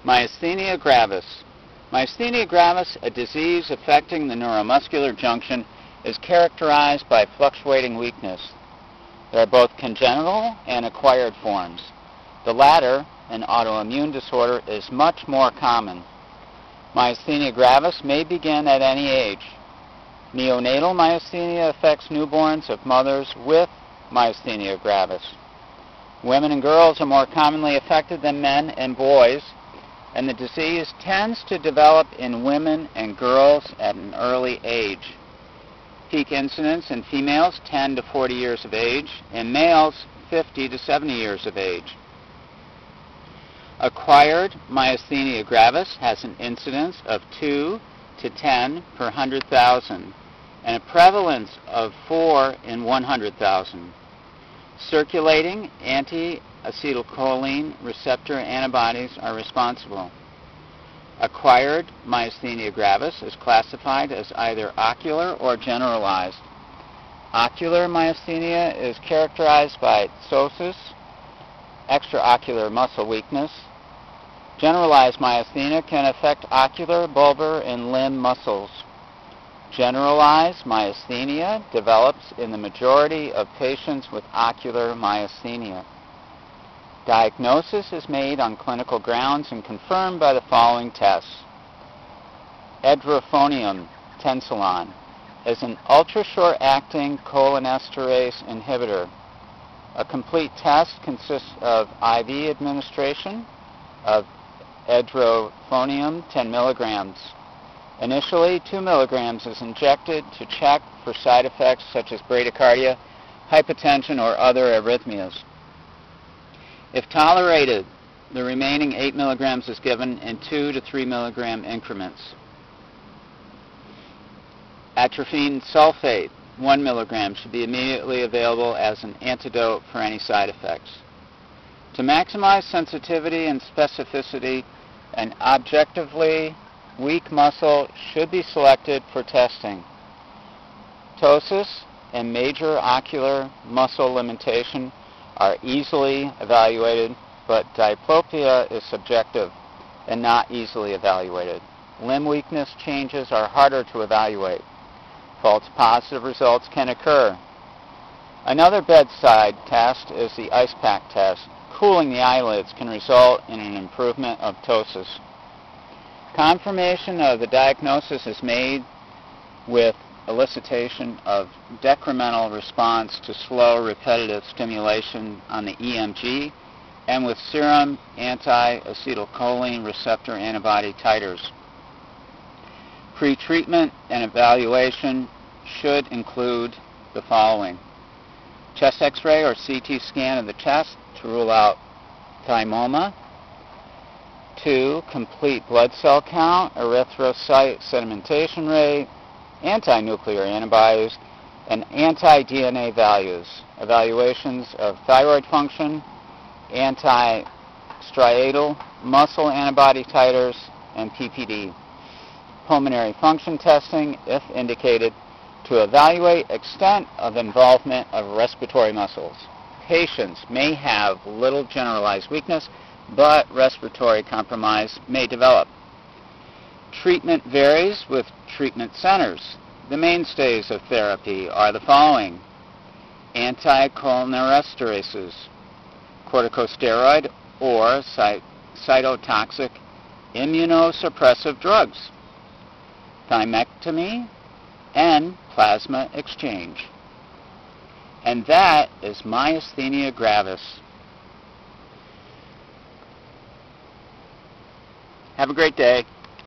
Myasthenia gravis. Myasthenia gravis, a disease affecting the neuromuscular junction, is characterized by fluctuating weakness. There are both congenital and acquired forms. The latter, an autoimmune disorder, is much more common. Myasthenia gravis may begin at any age. Neonatal myasthenia affects newborns of mothers with myasthenia gravis. Women and girls are more commonly affected than men and boys, and the disease tends to develop in women and girls at an early age. Peak incidence in females 10 to 40 years of age, and males 50 to 70 years of age. Acquired myasthenia gravis has an incidence of 2 to 10 per 100,000 and a prevalence of 4 in 100,000. Circulating anti-acetylcholine receptor antibodies are responsible. Acquired myasthenia gravis is classified as either ocular or generalized. Ocular myasthenia is characterized by ptosis, extraocular muscle weakness. Generalized myasthenia can affect ocular, bulbar, and limb muscles. Generalized myasthenia develops in the majority of patients with ocular myasthenia. Diagnosis is made on clinical grounds and confirmed by the following tests. Edrophonium tensilon is an ultra-short-acting cholinesterase inhibitor. A complete test consists of IV administration of edrophonium 10 milligrams. Initially, 2 milligrams is injected to check for side effects such as bradycardia, hypotension, or other arrhythmias. If tolerated, the remaining 8 milligrams is given in 2 to 3 milligram increments. Atropine sulfate, 1 milligram, should be immediately available as an antidote for any side effects. To maximize sensitivity and specificity, an objectively weak muscle should be selected for testing. Ptosis and major ocular muscle limitation are easily evaluated, but diplopia is subjective and not easily evaluated. Limb weakness changes are harder to evaluate. False positive results can occur. Another bedside test is the ice pack test. Cooling the eyelids can result in an improvement of ptosis. Confirmation of the diagnosis is made with elicitation of decremental response to slow repetitive stimulation on the EMG and with serum anti-acetylcholine receptor antibody titers. Pre-treatment and evaluation should include the following: chest x-ray or CT scan of the chest to rule out thymoma. 2, complete blood cell count, erythrocyte sedimentation rate, anti-nuclear antibodies, and anti-DNA values. Evaluations of thyroid function, anti-striatal muscle antibody titers, and PPD. Pulmonary function testing, if indicated, to evaluate extent of involvement of respiratory muscles. Patients may have little generalized weakness, but respiratory compromise may develop. Treatment varies with treatment centers. The mainstays of therapy are the following: anticholinesterases, corticosteroid or cytotoxic immunosuppressive drugs, thymectomy, and plasma exchange. And that is myasthenia gravis. Have a great day.